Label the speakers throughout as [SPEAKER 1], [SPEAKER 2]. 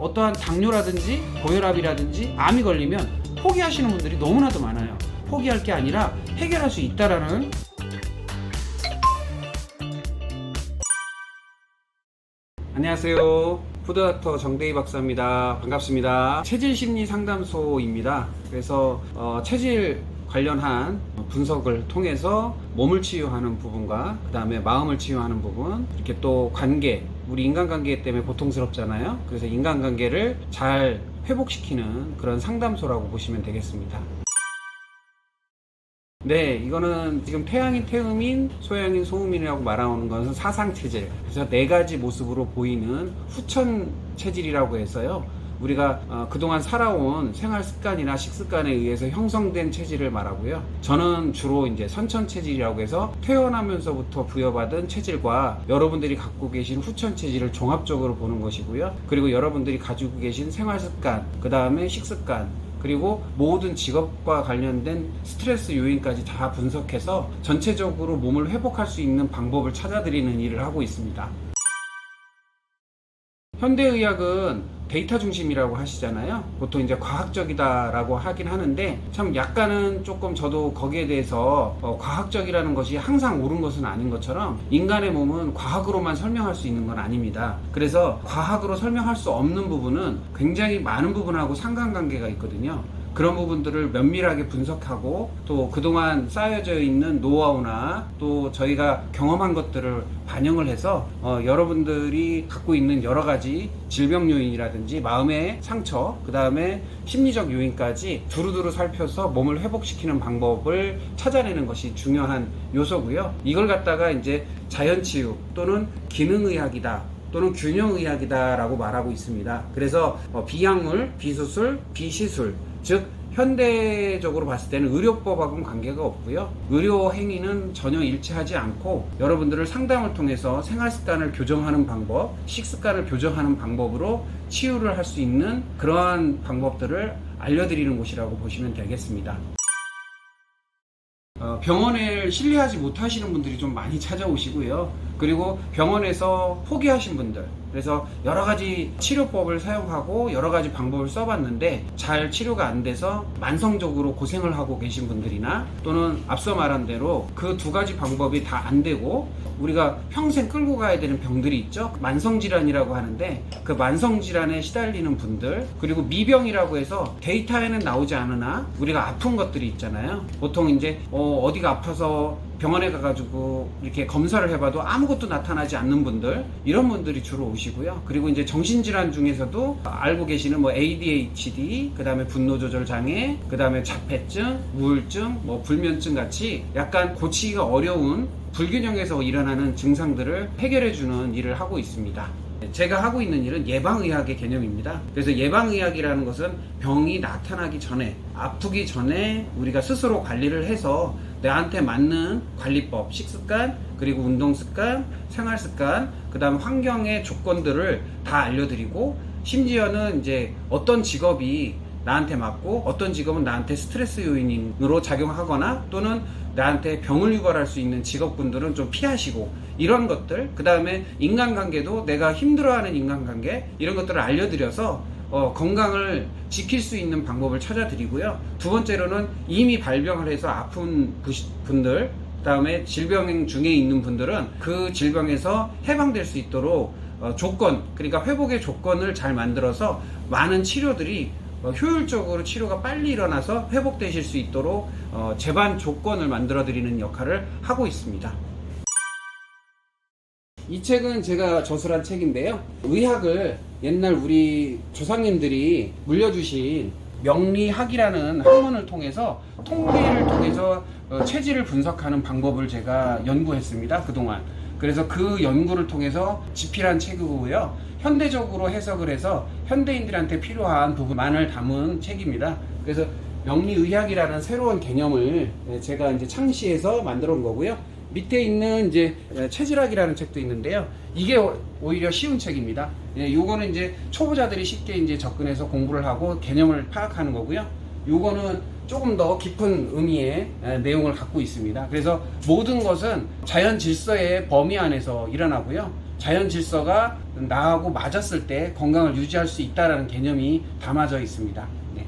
[SPEAKER 1] 어떠한 당뇨라든지 고혈압이라든지 암이 걸리면 포기하시는 분들이 너무나도 많아요. 포기할 게 아니라 해결할 수 있다라는. 안녕하세요. 푸드닥터 정대희 박사입니다. 반갑습니다. 체질심리상담소입니다. 그래서 체질 관련한 분석을 통해서 몸을 치유하는 부분과 그 다음에 마음을 치유하는 부분, 이렇게 또 관계, 우리 인간관계 때문에 고통스럽잖아요. 그래서 인간관계를 잘 회복시키는 그런 상담소라고 보시면 되겠습니다. 네, 이거는 지금 태양인 태음인, 소양인 소음인이라고 말하는 것은 사상체질, 그래서 4가지 모습으로 보이는 후천 체질이라고 해서요, 우리가 그동안 살아온 생활 습관이나 식습관에 의해서 형성된 체질을 말하고요. 저는 주로 이제 선천 체질이라고 해서 태어나면서부터 부여받은 체질과 여러분들이 갖고 계신 후천 체질을 종합적으로 보는 것이고요. 그리고 여러분들이 가지고 계신 생활 습관, 그 다음에 식습관, 그리고 모든 직업과 관련된 스트레스 요인까지 다 분석해서 전체적으로 몸을 회복할 수 있는 방법을 찾아드리는 일을 하고 있습니다. 현대의학은 데이터 중심이라고 하시잖아요. 보통 이제 과학적이다라고 하긴 하는데, 참 약간은 조금 저도 거기에 대해서 과학적이라는 것이 항상 옳은 것은 아닌 것처럼, 인간의 몸은 과학으로만 설명할 수 있는 건 아닙니다. 그래서 과학으로 설명할 수 없는 부분은 굉장히 많은 부분하고 상관관계가 있거든요. 그런 부분들을 면밀하게 분석하고, 또 그동안 쌓여져 있는 노하우나 또 저희가 경험한 것들을 반영을 해서 여러분들이 갖고 있는 여러 가지 질병 요인이라든지 마음의 상처, 그 다음에 심리적 요인까지 두루두루 살펴서 몸을 회복시키는 방법을 찾아내는 것이 중요한 요소고요. 이걸 갖다가 이제 자연치유 또는 기능의학이다, 또는 균형의학이다 라고 말하고 있습니다. 그래서 비약물, 비수술, 비시술, 즉 현대적으로 봤을 때는 의료법하고는 관계가 없고요. 의료 행위는 전혀 일치하지 않고, 여러분들을 상담을 통해서 생활습관을 교정하는 방법, 식습관을 교정하는 방법으로 치유를 할 수 있는 그러한 방법들을 알려드리는 곳이라고 보시면 되겠습니다. 병원을 신뢰하지 못하시는 분들이 좀 많이 찾아오시고요. 그리고 병원에서 포기하신 분들, 그래서 여러 가지 치료법을 사용하고 여러 가지 방법을 써봤는데 잘 치료가 안 돼서 만성적으로 고생을 하고 계신 분들이나, 또는 앞서 말한 대로 그 2가지 방법이 다 안 되고 우리가 평생 끌고 가야 되는 병들이 있죠. 만성질환이라고 하는데, 그 만성질환에 시달리는 분들, 그리고 미병이라고 해서 데이터에는 나오지 않으나 우리가 아픈 것들이 있잖아요. 보통 이제 어디가 아파서 병원에 가가지고 이렇게 검사를 해봐도 아무것도 나타나지 않는 분들, 이런 분들이 주로 오시고요. 그리고 이제 정신질환 중에서도 알고 계시는 ADHD, 그 다음에 분노조절장애, 그 다음에 자폐증, 우울증, 불면증 같이 약간 고치기가 어려운 불균형에서 일어나는 증상들을 해결해주는 일을 하고 있습니다. 제가 하고 있는 일은 예방의학의 개념입니다. 그래서 예방의학이라는 것은 병이 나타나기 전에, 아프기 전에 우리가 스스로 관리를 해서 나한테 맞는 관리법, 식습관, 그리고 운동습관, 생활습관, 그 다음 환경의 조건들을 다 알려드리고, 심지어는 이제 어떤 직업이 나한테 맞고 어떤 직업은 나한테 스트레스 요인으로 작용하거나, 또는 나한테 병을 유발할 수 있는 직업군들은 좀 피하시고, 이런 것들, 그 다음에 인간관계도 내가 힘들어하는 인간관계, 이런 것들을 알려드려서 건강을 지킬 수 있는 방법을 찾아드리고요. 2번째로는 이미 발병을 해서 아픈 분들, 그 다음에 질병 중에 있는 분들은 그 질병에서 해방될 수 있도록 조건, 그러니까 회복의 조건을 잘 만들어서 많은 치료들이 효율적으로 치료가 빨리 일어나서 회복되실 수 있도록 제반 조건을 만들어 드리는 역할을 하고 있습니다. 이 책은 제가 저술한 책인데요, 의학을 옛날 우리 조상님들이 물려주신 명리학이라는 학문을 통해서, 통계를 통해서 체질을 분석하는 방법을 제가 연구했습니다, 그동안. 그래서 그 연구를 통해서 집필한 책이고요. 현대적으로 해석을 해서 현대인들한테 필요한 부분만을 담은 책입니다. 그래서 명리의학이라는 새로운 개념을 제가 이제 창시해서 만들어 온 거고요. 밑에 있는 이제 체질학이라는 책도 있는데요. 이게 오히려 쉬운 책입니다. 요거는 이제 초보자들이 쉽게 이제 접근해서 공부를 하고 개념을 파악하는 거고요. 요거는 조금 더 깊은 의미의 내용을 갖고 있습니다. 그래서 모든 것은 자연 질서의 범위 안에서 일어나고요. 자연 질서가 나하고 맞았을 때 건강을 유지할 수 있다는 개념이 담아져 있습니다. 네.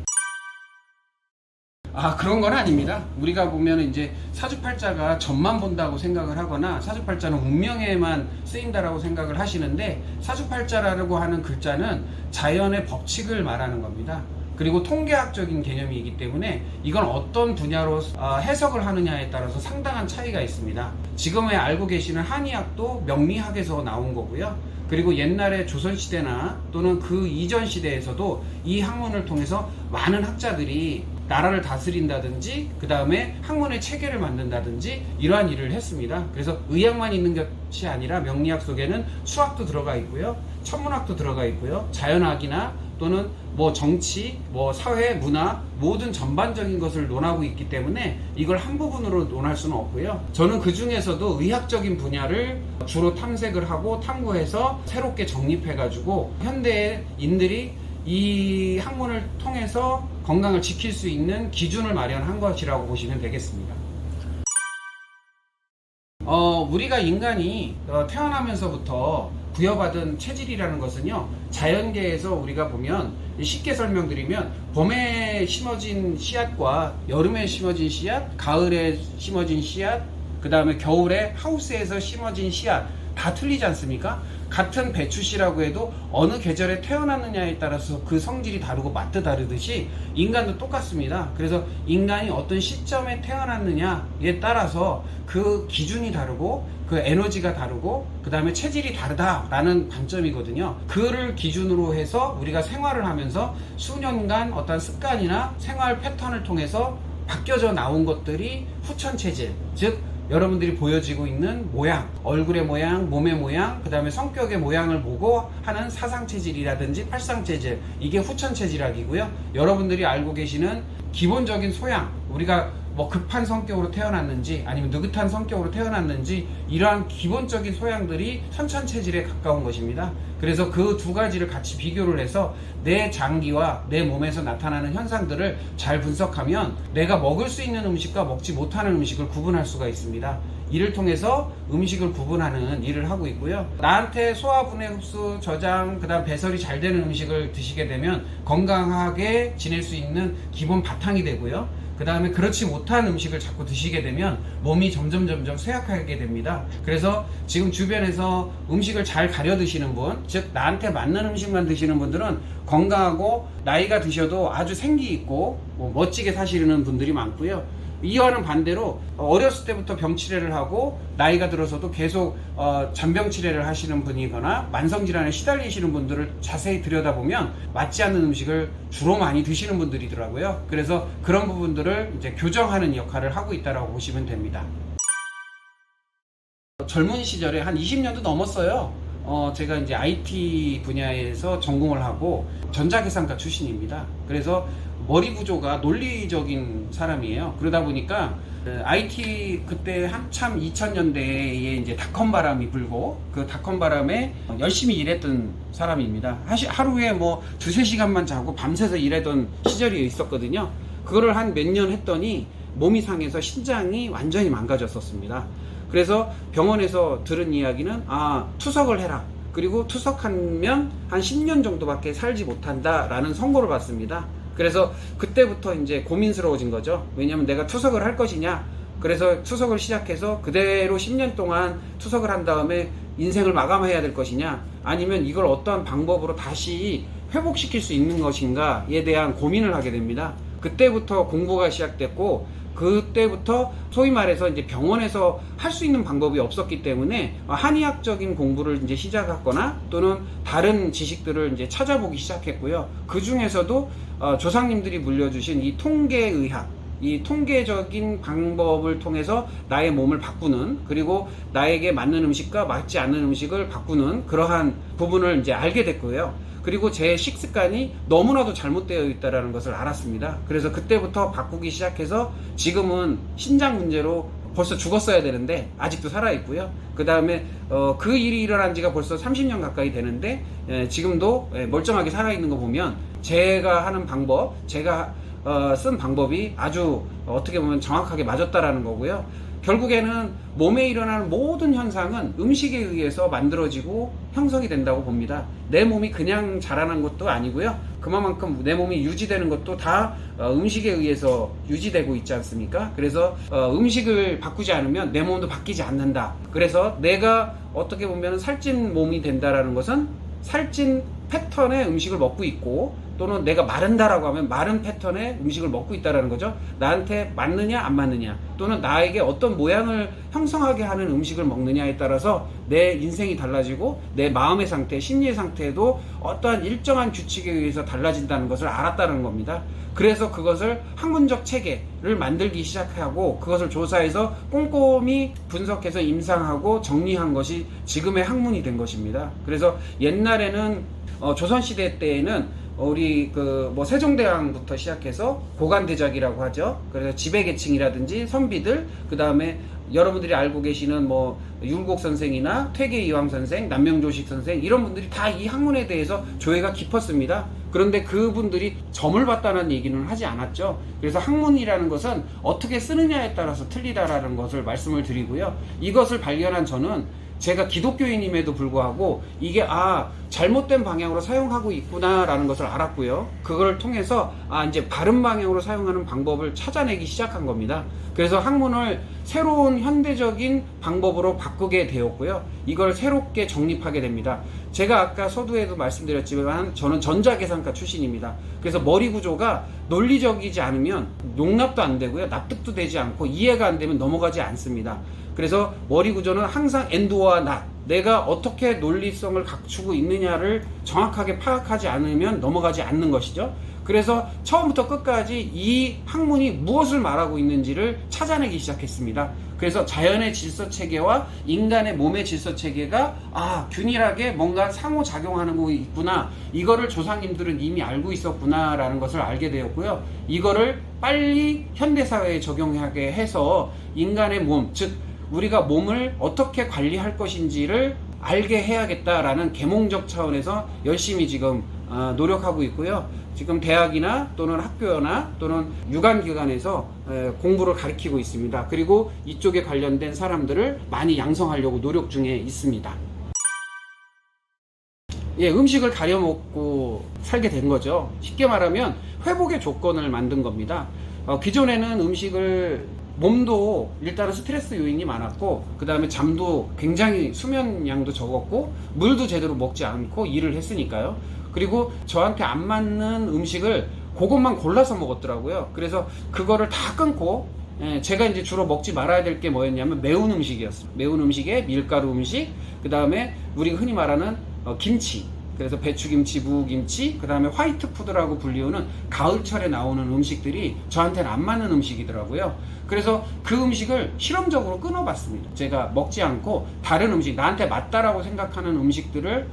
[SPEAKER 1] 그런 건 아닙니다. 우리가 보면 이제 사주팔자가 점만 본다고 생각을 하거나 사주팔자는 운명에만 쓰인다라고 생각을 하시는데, 사주팔자라고 하는 글자는 자연의 법칙을 말하는 겁니다. 그리고 통계학적인 개념이기 때문에 이건 어떤 분야로 해석을 하느냐에 따라서 상당한 차이가 있습니다. 지금에 알고 계시는 한의학도 명리학에서 나온 거고요. 그리고 옛날에 조선시대나 또는 그 이전 시대에서도 이 학문을 통해서 많은 학자들이 나라를 다스린다든지 그 다음에 학문의 체계를 만든다든지 이러한 일을 했습니다. 그래서 의학만 있는 것이 아니라 명리학 속에는 수학도 들어가 있고요, 천문학도 들어가 있고요, 자연학이나 또는 뭐 정치, 뭐 사회, 문화 모든 전반적인 것을 논하고 있기 때문에 이걸 한 부분으로 논할 수는 없고요. 저는 그 중에서도 의학적인 분야를 주로 탐색을 하고 탐구해서 새롭게 정립해가지고 현대인들이 이 학문을 통해서 건강을 지킬 수 있는 기준을 마련한 것이라고 보시면 되겠습니다. 우리가 인간이 태어나면서부터 부여받은 체질이라는 것은요, 자연계에서 우리가 보면 쉽게 설명드리면 봄에 심어진 씨앗과 여름에 심어진 씨앗, 가을에 심어진 씨앗, 그 다음에 겨울에 하우스에서 심어진 씨앗 다 틀리지 않습니까? 같은 배추씨라고 해도 어느 계절에 태어났느냐에 따라서 그 성질이 다르고 맛도 다르듯이 인간도 똑같습니다. 그래서 인간이 어떤 시점에 태어났느냐에 따라서 그 기준이 다르고 그 에너지가 다르고 그 다음에 체질이 다르다라는 관점이거든요. 그를 기준으로 해서 우리가 생활을 하면서 수년간 어떤 습관이나 생활 패턴을 통해서 바뀌어져 나온 것들이 후천체질, 즉 여러분들이 보여지고 있는 모양, 얼굴의 모양, 몸의 모양, 그 다음에 성격의 모양을 보고 하는 사상체질이라든지 팔상체질, 이게 후천체질학이고요. 여러분들이 알고 계시는 기본적인 소양, 우리가 뭐 급한 성격으로 태어났는지 아니면 느긋한 성격으로 태어났는지 이러한 기본적인 소양들이 선천체질에 가까운 것입니다. 그래서 그 두 가지를 같이 비교를 해서 내 장기와 내 몸에서 나타나는 현상들을 잘 분석하면 내가 먹을 수 있는 음식과 먹지 못하는 음식을 구분할 수가 있습니다. 이를 통해서 음식을 구분하는 일을 하고 있고요. 나한테 소화분해 흡수, 저장, 그 다음 배설이 잘 되는 음식을 드시게 되면 건강하게 지낼 수 있는 기본 바탕이 되고요. 그 다음에 그렇지 못한 음식을 자꾸 드시게 되면 몸이 점점 쇠약하게 됩니다. 그래서 지금 주변에서 음식을 잘 가려 드시는 분, 즉 나한테 맞는 음식만 드시는 분들은 건강하고 나이가 드셔도 아주 생기 있고 멋지게 사시는 분들이 많고요. 이와는 반대로 어렸을 때부터 병치레를 하고 나이가 들어서도 계속 잔병치레를 하시는 분이거나 만성질환에 시달리시는 분들을 자세히 들여다보면 맞지 않는 음식을 주로 많이 드시는 분들이더라고요. 그래서 그런 부분들을 이제 교정하는 역할을 하고 있다고 보시면 됩니다. 젊은 시절에 한 20년도 넘었어요. 제가 이제 IT 분야에서 전공을 하고 전자계산과 출신입니다. 그래서 머리 구조가 논리적인 사람이에요. 그러다 보니까 IT 그때 한참 2000년대에 이제 닷컴 바람이 불고 그 닷컴 바람에 열심히 일했던 사람입니다. 하루에 뭐 2-3시간만 자고 밤새서 일하던 시절이 있었거든요. 그거를 한 몇 년 했더니 몸이 상해서 신장이 완전히 망가졌었습니다. 그래서 병원에서 들은 이야기는 투석을 해라. 그리고 투석하면 한 10년 정도밖에 살지 못한다 라는 선고를 받습니다. 그래서 그때부터 이제 고민스러워진 거죠. 왜냐면 내가 투석을 할 것이냐. 그래서 투석을 시작해서 그대로 10년 동안 투석을 한 다음에 인생을 마감해야 될 것이냐, 아니면 이걸 어떠한 방법으로 다시 회복시킬 수 있는 것인가에 대한 고민을 하게 됩니다. 그때부터 공부가 시작됐고, 그때부터 소위 말해서 이제 병원에서 할 수 있는 방법이 없었기 때문에 한의학적인 공부를 이제 시작했거나 또는 다른 지식들을 이제 찾아보기 시작했고요. 그 중에서도 조상님들이 물려주신 이 통계의학, 이 통계적인 방법을 통해서 나의 몸을 바꾸는, 그리고 나에게 맞는 음식과 맞지 않는 음식을 바꾸는 그러한 부분을 이제 알게 됐고요. 그리고 제 식습관이 너무나도 잘못되어 있다는 것을 알았습니다. 그래서 그때부터 바꾸기 시작해서 지금은 신장 문제로 벌써 죽었어야 되는데 아직도 살아있고요. 그 다음에 그 일이 일어난 지가 벌써 30년 가까이 되는데 지금도 멀쩡하게 살아있는 거 보면 제가 하는 방법, 제가 쓴 방법이 아주 어떻게 보면 정확하게 맞았다라는 거고요. 결국에는 몸에 일어나는 모든 현상은 음식에 의해서 만들어지고 형성이 된다고 봅니다. 내 몸이 그냥 자라난 것도 아니고요. 그만큼 내 몸이 유지되는 것도 다 음식에 의해서 유지되고 있지 않습니까? 그래서 음식을 바꾸지 않으면 내 몸도 바뀌지 않는다. 그래서 내가 어떻게 보면 살찐 몸이 된다라는 것은 살찐 패턴의 음식을 먹고 있고, 또는 내가 마른다라고 하면 마른 패턴의 음식을 먹고 있다라는 거죠. 나한테 맞느냐 안 맞느냐, 또는 나에게 어떤 모양을 형성하게 하는 음식을 먹느냐에 따라서 내 인생이 달라지고 내 마음의 상태, 심리의 상태도 어떠한 일정한 규칙에 의해서 달라진다는 것을 알았다는 겁니다. 그래서 그것을 학문적 체계를 만들기 시작하고 그것을 조사해서 꼼꼼히 분석해서 임상하고 정리한 것이 지금의 학문이 된 것입니다. 그래서 옛날에는 조선시대 때에는 우리 세종대왕부터 시작해서 고관대작이라고 하죠. 그래서 지배계층이라든지 선비들, 그 다음에 여러분들이 알고 계시는 율곡 선생이나 퇴계이황 선생, 남명조식 선생, 이런 분들이 다 이 학문에 대해서 조예가 깊었습니다. 그런데 그분들이 점을 봤다는 얘기는 하지 않았죠. 그래서 학문이라는 것은 어떻게 쓰느냐에 따라서 틀리다라는 것을 말씀을 드리고요. 이것을 발견한 저는 제가 기독교인임에도 불구하고 이게 잘못된 방향으로 사용하고 있구나라는 것을 알았고요. 그걸 통해서 이제 바른 방향으로 사용하는 방법을 찾아내기 시작한 겁니다. 그래서 학문을 새로운 현대적인 방법으로 바꾸게 되었고요. 이걸 새롭게 정립하게 됩니다. 제가 아까 서두에도 말씀드렸지만 저는 전자계산과 출신입니다. 그래서 머리 구조가 논리적이지 않으면 용납도 안 되고요. 납득도 되지 않고 이해가 안 되면 넘어가지 않습니다. 그래서 머리 구조는 항상 and와 not, 내가 어떻게 논리성을 갖추고 있느냐를 정확하게 파악하지 않으면 넘어가지 않는 것이죠. 그래서 처음부터 끝까지 이 학문이 무엇을 말하고 있는지를 찾아내기 시작했습니다. 그래서 자연의 질서 체계와 인간의 몸의 질서 체계가 균일하게 뭔가 상호작용하는 거 있구나, 이거를 조상님들은 이미 알고 있었구나 라는 것을 알게 되었고요. 이거를 빨리 현대사회에 적용하게 해서 인간의 몸, 즉 우리가 몸을 어떻게 관리할 것인지를 알게 해야겠다라는 계몽적 차원에서 열심히 지금 노력하고 있고요. 지금 대학이나 또는 학교나 또는 유관기관에서 공부를 가르치고 있습니다. 그리고 이쪽에 관련된 사람들을 많이 양성하려고 노력 중에 있습니다. 음식을 가려 먹고 살게 된 거죠. 쉽게 말하면 회복의 조건을 만든 겁니다. 기존에는 몸도 일단은 스트레스 요인이 많았고, 그 다음에 잠도 굉장히 수면량도 적었고, 물도 제대로 먹지 않고 일을 했으니까요. 그리고 저한테 안 맞는 음식을 그것만 골라서 먹었더라고요. 그래서 그거를 다 끊고 제가 이제 주로 먹지 말아야 될 게 뭐였냐면 매운 음식이었어요. 매운 음식에 밀가루 음식, 그 다음에 우리가 흔히 말하는 김치, 그래서 배추김치, 무김치, 그 다음에 화이트 푸드라고 불리우는 가을철에 나오는 음식들이 저한테는 안 맞는 음식이더라고요. 그래서 그 음식을 실험적으로 끊어봤습니다. 제가 먹지 않고 다른 음식, 나한테 맞다라고 생각하는 음식들을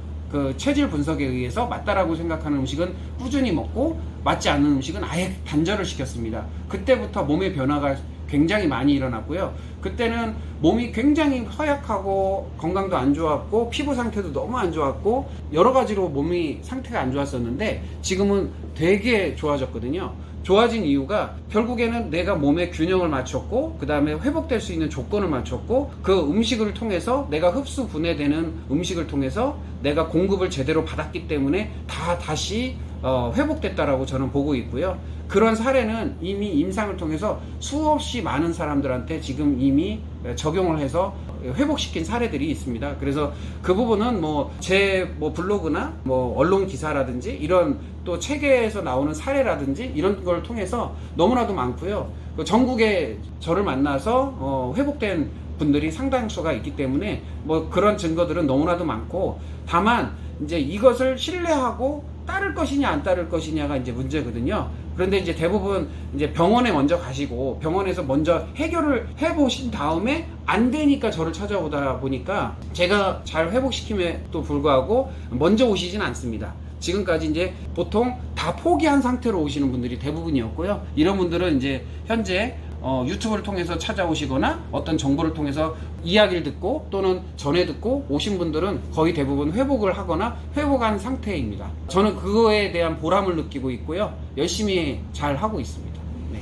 [SPEAKER 1] 체질 분석에 의해서 맞다라고 생각하는 음식은 꾸준히 먹고, 맞지 않는 음식은 아예 단절을 시켰습니다. 그때부터 몸의 변화가 굉장히 많이 일어났고요. 그때는 몸이 굉장히 허약하고 건강도 안 좋았고 피부 상태도 너무 안 좋았고 여러 가지로 몸이 상태가 안 좋았었는데 지금은 되게 좋아졌거든요. 좋아진 이유가 결국에는 내가 몸의 균형을 맞췄고, 그 다음에 회복될 수 있는 조건을 맞췄고, 그 음식을 통해서 내가 흡수 분해되는 음식을 통해서 내가 공급을 제대로 받았기 때문에 다시 회복됐다라고 저는 보고 있고요. 그런 사례는 이미 임상을 통해서 수없이 많은 사람들한테 지금 이미 적용을 해서 회복시킨 사례들이 있습니다. 그래서 그 부분은 제 블로그나 언론 기사라든지 이런 또 책에서 나오는 사례라든지 이런 걸 통해서 너무나도 많고요. 전국에 저를 만나서 회복된 분들이 상당수가 있기 때문에 그런 증거들은 너무나도 많고, 다만 이제 이것을 신뢰하고 따를 것이냐 안 따를 것이냐가 이제 문제거든요. 그런데 이제 대부분 이제 병원에 먼저 가시고 병원에서 먼저 해결을 해보신 다음에 안 되니까 저를 찾아오다 보니까 제가 잘 회복시킴에도 불구하고 먼저 오시진 않습니다. 지금까지 이제 보통 다 포기한 상태로 오시는 분들이 대부분이었고요. 이런 분들은 이제 현재 유튜브를 통해서 찾아오시거나 어떤 정보를 통해서 이야기를 듣고 또는 전에 듣고 오신 분들은 거의 대부분 회복을 하거나 회복한 상태입니다. 저는 그거에 대한 보람을 느끼고 있고요. 열심히 잘 하고 있습니다. 네.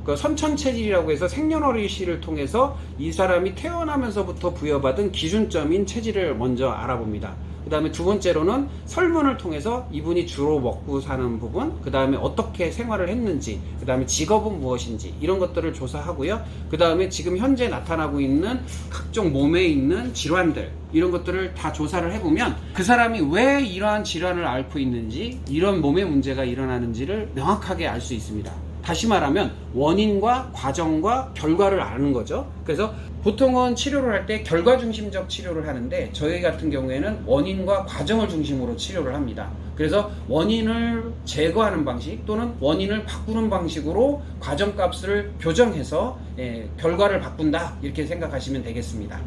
[SPEAKER 1] 그 선천체질이라고 해서 생년월일시를 통해서 이 사람이 태어나면서부터 부여받은 기준점인 체질을 먼저 알아봅니다. 그 다음에 두 번째로는 설문을 통해서 이분이 주로 먹고 사는 부분, 그 다음에 어떻게 생활을 했는지, 그 다음에 직업은 무엇인지 이런 것들을 조사하고요. 그 다음에 지금 현재 나타나고 있는 각종 몸에 있는 질환들 이런 것들을 다 조사를 해보면 그 사람이 왜 이러한 질환을 앓고 있는지, 이런 몸의 문제가 일어나는지를 명확하게 알 수 있습니다. 다시 말하면 원인과 과정과 결과를 아는 거죠. 그래서 보통은 치료를 할 때 결과 중심적 치료를 하는데 저희 같은 경우에는 원인과 과정을 중심으로 치료를 합니다. 그래서 원인을 제거하는 방식 또는 원인을 바꾸는 방식으로 과정값을 교정해서 결과를 바꾼다 이렇게 생각하시면 되겠습니다.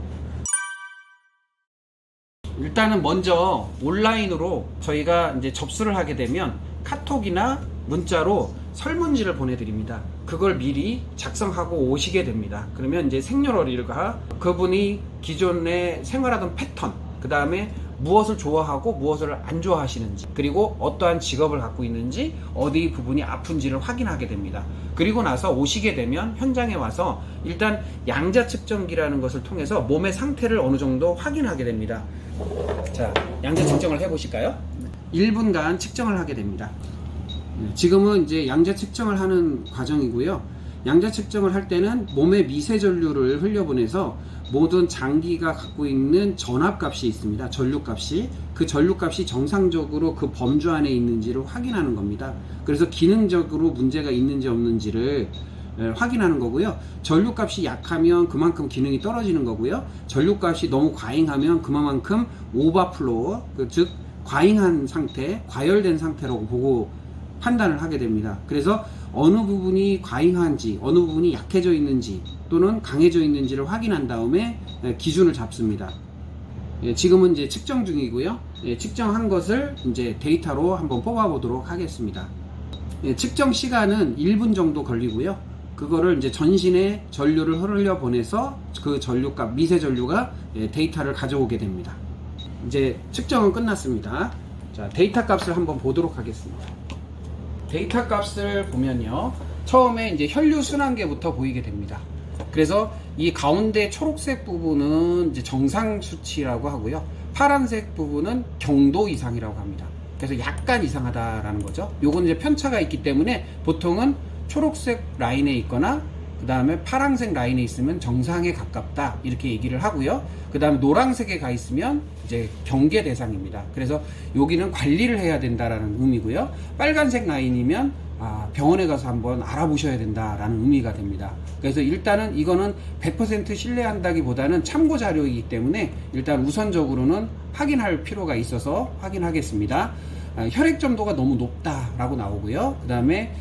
[SPEAKER 1] 일단은 먼저 온라인으로 저희가 이제 접수를 하게 되면 카톡이나 문자로 설문지를 보내드립니다. 그걸 미리 작성하고 오시게 됩니다. 그러면 이제 생년월일과 그분이 기존에 생활하던 패턴, 그 다음에 무엇을 좋아하고 무엇을 안 좋아하시는지, 그리고 어떠한 직업을 갖고 있는지, 어디 부분이 아픈지를 확인하게 됩니다. 그리고 나서 오시게 되면 현장에 와서 일단 양자 측정기라는 것을 통해서 몸의 상태를 어느 정도 확인하게 됩니다. 자, 양자 측정을 해보실까요? 1분간 측정을 하게 됩니다. 지금은 이제 양자 측정을 하는 과정이고요. 양자 측정을 할 때는 몸의 미세 전류를 흘려보내서 모든 장기가 갖고 있는 전압값이 있습니다. 전류값이. 그 전류값이 정상적으로 그 범주 안에 있는지를 확인하는 겁니다. 그래서 기능적으로 문제가 있는지 없는지를 확인하는 거고요. 전류값이 약하면 그만큼 기능이 떨어지는 거고요. 전류값이 너무 과잉하면 그만큼 오버플로우, 즉 과잉한 상태, 과열된 상태라고 보고 판단을 하게 됩니다. 그래서 어느 부분이 과잉한지, 어느 부분이 약해져 있는지 또는 강해져 있는지를 확인한 다음에 기준을 잡습니다. 지금은 이제 측정 중이고요. 측정한 것을 이제 데이터로 한번 뽑아보도록 하겠습니다. 측정 시간은 1분 정도 걸리고요. 그거를 이제 전신에 전류를 흘려 보내서 그 전류값, 미세 전류가 데이터를 가져오게 됩니다. 이제 측정은 끝났습니다. 자, 데이터 값을 한번 보도록 하겠습니다. 데이터 값을 보면요, 처음에 이제 혈류 순환계부터 보이게 됩니다. 그래서 이 가운데 초록색 부분은 이제 정상 수치라고 하고요, 파란색 부분은 경도 이상이라고 합니다. 그래서 약간 이상하다라는 거죠. 요건 이제 편차가 있기 때문에 보통은 초록색 라인에 있거나 그 다음에 파란색 라인에 있으면 정상에 가깝다 이렇게 얘기를 하고요. 그 다음에 노란색에 가 있으면 이제 경계 대상입니다. 그래서 여기는 관리를 해야 된다라는 의미고요. 빨간색 라인이면 병원에 가서 한번 알아보셔야 된다라는 의미가 됩니다. 그래서 일단은 이거는 100% 신뢰한다기보다는 참고 자료이기 때문에 일단 우선적으로는 확인할 필요가 있어서 확인하겠습니다. 혈액 점도가 너무 높다라고 나오고요. 그 다음에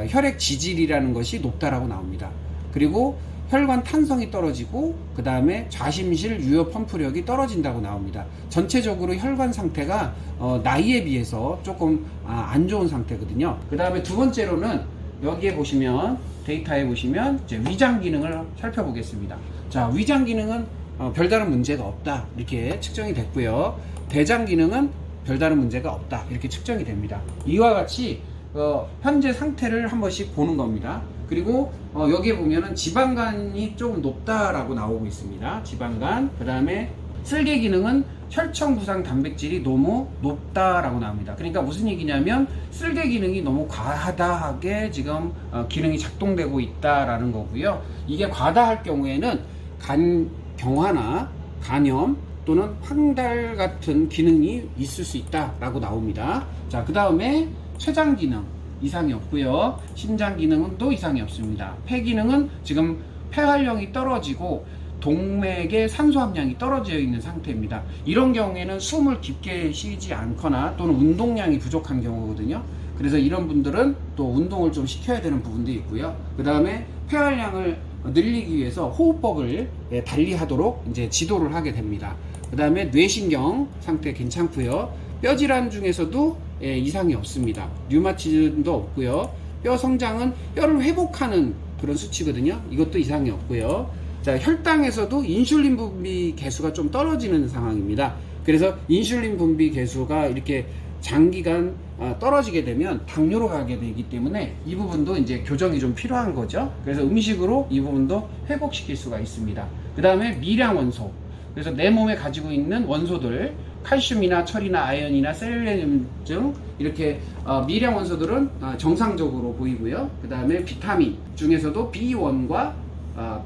[SPEAKER 1] 혈액 지질이라는 것이 높다라고 나옵니다. 그리고 혈관 탄성이 떨어지고 그 다음에 좌심실 유효 펌프력이 떨어진다고 나옵니다. 전체적으로 혈관 상태가 나이에 비해서 조금 안 좋은 상태거든요. 그 다음에 두 번째로는 여기에 보시면 데이터에 보시면 이제 위장 기능을 살펴보겠습니다. 자, 위장 기능은 별다른 문제가 없다 이렇게 측정이 됐고요. 대장 기능은 별다른 문제가 없다 이렇게 측정이 됩니다. 이와 같이 현재 상태를 한 번씩 보는 겁니다. 그리고 여기에 보면은 지방간이 좀 높다라고 나오고 있습니다. 지방간. 그 다음에 쓸개 기능은 혈청 부상 단백질이 너무 높다라고 나옵니다. 그러니까 무슨 얘기냐면 쓸개 기능이 너무 과다하게 지금 기능이 작동되고 있다라는 거고요. 이게 과다할 경우에는 간 경화나 간염 또는 황달 같은 기능이 있을 수 있다라고 나옵니다. 자, 그 다음에 췌장 기능 이상이 없고요. 심장 기능은 또 이상이 없습니다. 폐 기능은 지금 폐활량이 떨어지고 동맥의 산소 함량이 떨어져 있는 상태입니다. 이런 경우에는 숨을 깊게 쉬지 않거나 또는 운동량이 부족한 경우거든요. 그래서 이런 분들은 또 운동을 좀 시켜야 되는 부분도 있고요. 그 다음에 폐활량을 늘리기 위해서 호흡법을 달리하도록 이제 지도를 하게 됩니다. 그 다음에 뇌신경 상태 괜찮고요. 뼈질환 중에서도 이상이 없습니다. 류마티즘도 없고요. 뼈 성장은 뼈를 회복하는 그런 수치거든요. 이것도 이상이 없고요. 자, 혈당에서도 인슐린 분비 개수가 좀 떨어지는 상황입니다. 그래서 인슐린 분비 개수가 이렇게 장기간 떨어지게 되면 당뇨로 가게 되기 때문에 이 부분도 이제 교정이 좀 필요한 거죠. 그래서 음식으로 이 부분도 회복시킬 수가 있습니다. 그 다음에 미량 원소. 그래서 내 몸에 가지고 있는 원소들, 칼슘이나 철이나 아연이나 셀레늄 등 이렇게 미량 원소들은 정상적으로 보이고요. 그 다음에 비타민 중에서도 B1과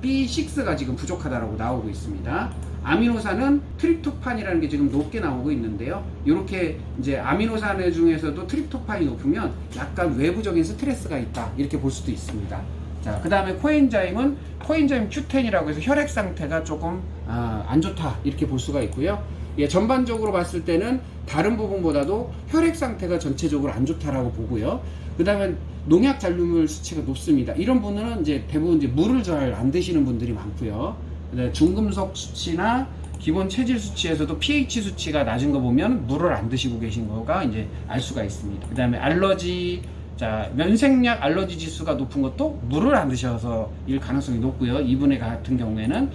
[SPEAKER 1] B6가 지금 부족하다고 나오고 있습니다. 아미노산은 트립토판이라는 게 지금 높게 나오고 있는데요. 이렇게 이제 아미노산 중에서도 트립토판이 높으면 약간 외부적인 스트레스가 있다, 이렇게 볼 수도 있습니다. 자, 그 다음에 코엔자임은 코엔자임 Q10이라고 해서 혈액 상태가 조금 안 좋다, 이렇게 볼 수가 있고요. 예, 전반적으로 봤을 때는 다른 부분보다도 혈액 상태가 전체적으로 안 좋다라고 보고요. 그 다음에 농약 잔류물 수치가 높습니다. 이런 분들은 이제 대부분 이제 물을 잘 안 드시는 분들이 많고요. 그다음에 중금속 수치나 기본 체질 수치에서도 pH 수치가 낮은 거 보면 물을 안 드시고 계신 거가 이제 알 수가 있습니다. 그 다음에 알러지, 자, 면색약 알러지 지수가 높은 것도 물을 안 드셔서 일 가능성이 높고요. 이분의 같은 경우에는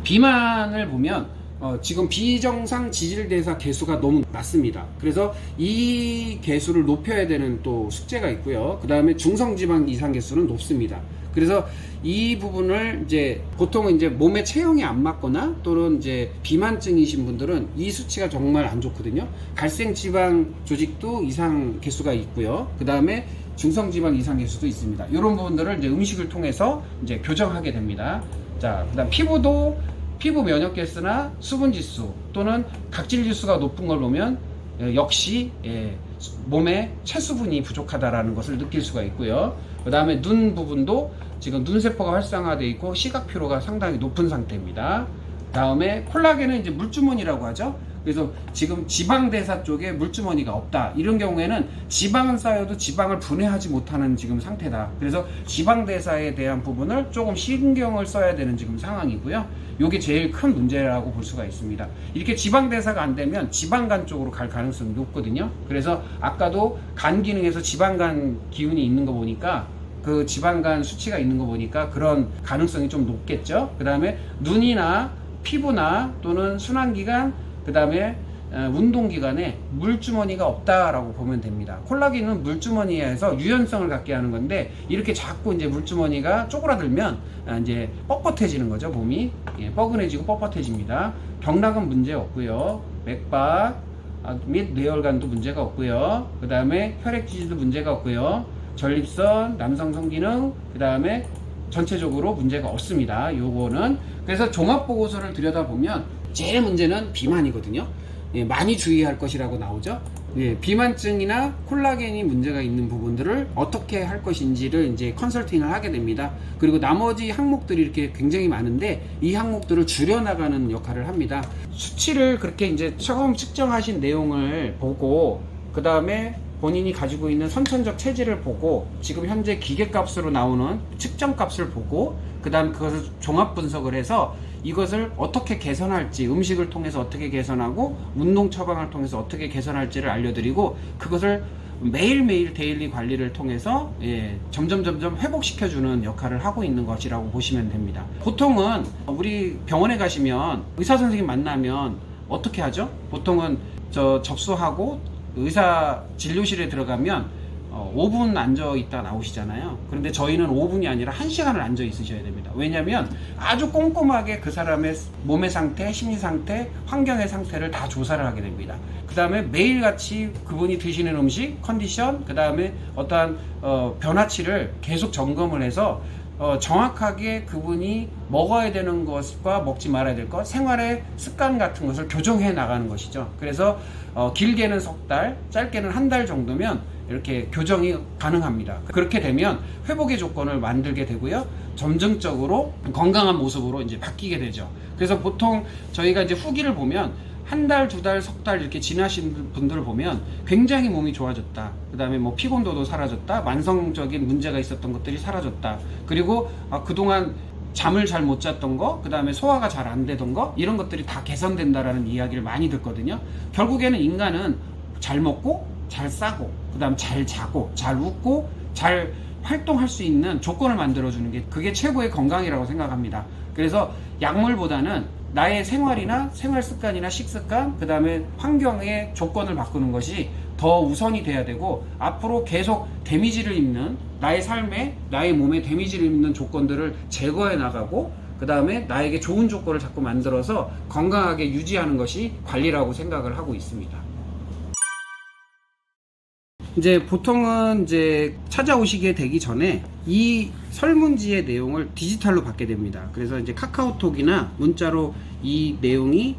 [SPEAKER 1] 비만을 보면 지금 비정상 지질대사 개수가 너무 낮습니다. 그래서 이 개수를 높여야 되는 또 숙제가 있고요. 그 다음에 중성지방 이상 개수는 높습니다. 그래서 이 부분을 이제 보통은 이제 몸에 체형이 안 맞거나 또는 이제 비만증이신 분들은 이 수치가 정말 안 좋거든요. 갈색지방 조직도 이상 개수가 있고요. 그 다음에 중성지방 이상 개수도 있습니다. 이런 부분들을 이제 음식을 통해서 이제 교정하게 됩니다. 자, 그다음 피부 면역 개수나 수분 지수 또는 각질 지수가 높은 걸 보면 역시 몸에 체수분이 부족하다라는 것을 느낄 수가 있고요. 그 다음에 눈 부분도 지금 눈세포가 활성화되어 있고 시각 피로가 상당히 높은 상태입니다. 다음에 콜라겐은 이제 물주머니라고 하죠. 그래서 지금 지방대사 쪽에 물주머니가 없다, 이런 경우에는 지방은 쌓여도 지방을 분해하지 못하는 지금 상태다. 그래서 지방대사에 대한 부분을 조금 신경을 써야 되는 지금 상황이고요. 이게 제일 큰 문제라고 볼 수가 있습니다. 이렇게 지방대사가 안 되면 지방간 쪽으로 갈 가능성이 높거든요. 그래서 아까도 간 기능에서 지방간 기운이 있는 거 보니까, 그 지방간 수치가 있는 거 보니까 그런 가능성이 좀 높겠죠. 그 다음에 눈이나 피부나 또는 순환기관, 그 다음에 운동기관에 물주머니가 없다라고 보면 됩니다. 콜라겐은 물주머니에서 유연성을 갖게 하는 건데, 이렇게 자꾸 이제 물주머니가 쪼그라들면 이제 뻣뻣해지는 거죠. 몸이 뻐근해지고 뻣뻣해집니다. 경락은 문제 없고요. 맥박 및 뇌혈관도 문제가 없고요. 그 다음에 혈액 지질도 문제가 없고요. 전립선, 남성 성기능, 그 다음에 전체적으로 문제가 없습니다. 요거는 그래서 종합보고서를 들여다보면 제일 문제는 비만이거든요. 많이 주의할 것이라고 나오죠. 비만증이나 콜라겐이 문제가 있는 부분들을 어떻게 할 것인지를 이제 컨설팅을 하게 됩니다. 그리고 나머지 항목들이 이렇게 굉장히 많은데 이 항목들을 줄여나가는 역할을 합니다. 수치를 그렇게 이제 처음 측정하신 내용을 보고, 그 다음에 본인이 가지고 있는 선천적 체질을 보고, 지금 현재 기계값으로 나오는 측정값을 보고, 그 다음 그것을 종합 분석을 해서 이것을 어떻게 개선할지, 음식을 통해서 어떻게 개선하고 운동 처방을 통해서 어떻게 개선할지를 알려드리고, 그것을 매일매일 데일리 관리를 통해서 점점 회복시켜주는 역할을 하고 있는 것이라고 보시면 됩니다. 보통은 우리 병원에 가시면 의사 선생님 만나면 어떻게 하죠? 보통은 접수하고 의사 진료실에 들어가면 5분 앉아 있다 나오시잖아요. 그런데 저희는 5분이 아니라 1시간을 앉아 있으셔야 됩니다. 왜냐하면 아주 꼼꼼하게 그 사람의 몸의 상태, 심리 상태, 환경의 상태를 다 조사를 하게 됩니다. 그 다음에 매일같이 그분이 드시는 음식, 컨디션, 그 다음에 어떠한 변화치를 계속 점검을 해서 정확하게 그분이 먹어야 되는 것과 먹지 말아야 될 것, 생활의 습관 같은 것을 교정해 나가는 것이죠. 그래서 길게는 석 달, 짧게는 한 달 정도면 이렇게 교정이 가능합니다. 그렇게 되면 회복의 조건을 만들게 되고요. 점증적으로 건강한 모습으로 이제 바뀌게 되죠. 그래서 보통 저희가 이제 후기를 보면 한 달, 두 달, 석 달 이렇게 지나신 분들을 보면 굉장히 몸이 좋아졌다. 그 다음에 뭐 피곤도도 사라졌다. 만성적인 문제가 있었던 것들이 사라졌다. 그리고 그동안 잠을 잘 못 잤던 거, 그 다음에 소화가 잘 안 되던 거, 이런 것들이 다 개선된다라는 이야기를 많이 듣거든요. 결국에는 인간은 잘 먹고 잘 싸고, 그 다음 잘 자고, 잘 웃고, 잘 활동할 수 있는 조건을 만들어주는 게 그게 최고의 건강이라고 생각합니다. 그래서 약물보다는 나의 생활이나 생활 습관이나 식습관, 그 다음에 환경의 조건을 바꾸는 것이 더 우선이 돼야 되고, 앞으로 계속 데미지를 입는, 나의 삶에, 나의 몸에 데미지를 입는 조건들을 제거해 나가고, 그 다음에 나에게 좋은 조건을 자꾸 만들어서 건강하게 유지하는 것이 관리라고 생각을 하고 있습니다. 이제 보통은 이제 찾아오시게 되기 전에 이 설문지의 내용을 디지털로 받게 됩니다. 그래서 이제 카카오톡이나 문자로 이 내용이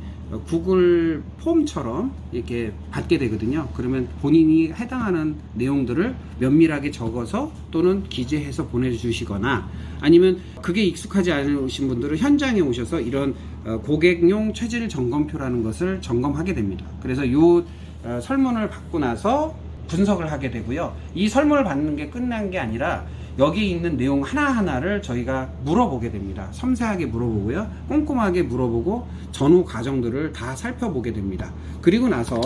[SPEAKER 1] 구글 폼처럼 이렇게 받게 되거든요. 그러면 본인이 해당하는 내용들을 면밀하게 적어서 또는 기재해서 보내주시거나, 아니면 그게 익숙하지 않으신 분들은 현장에 오셔서 이런 고객용 체질 점검표라는 것을 점검하게 됩니다. 그래서 이 설문을 받고 나서 분석을 하게 되고요. 이 설문을 받는 게 끝난 게 아니라 여기 있는 내용 하나하나를 저희가 물어보게 됩니다. 섬세하게 물어보고요. 꼼꼼하게 물어보고 전후 과정들을 다 살펴보게 됩니다. 그리고 나서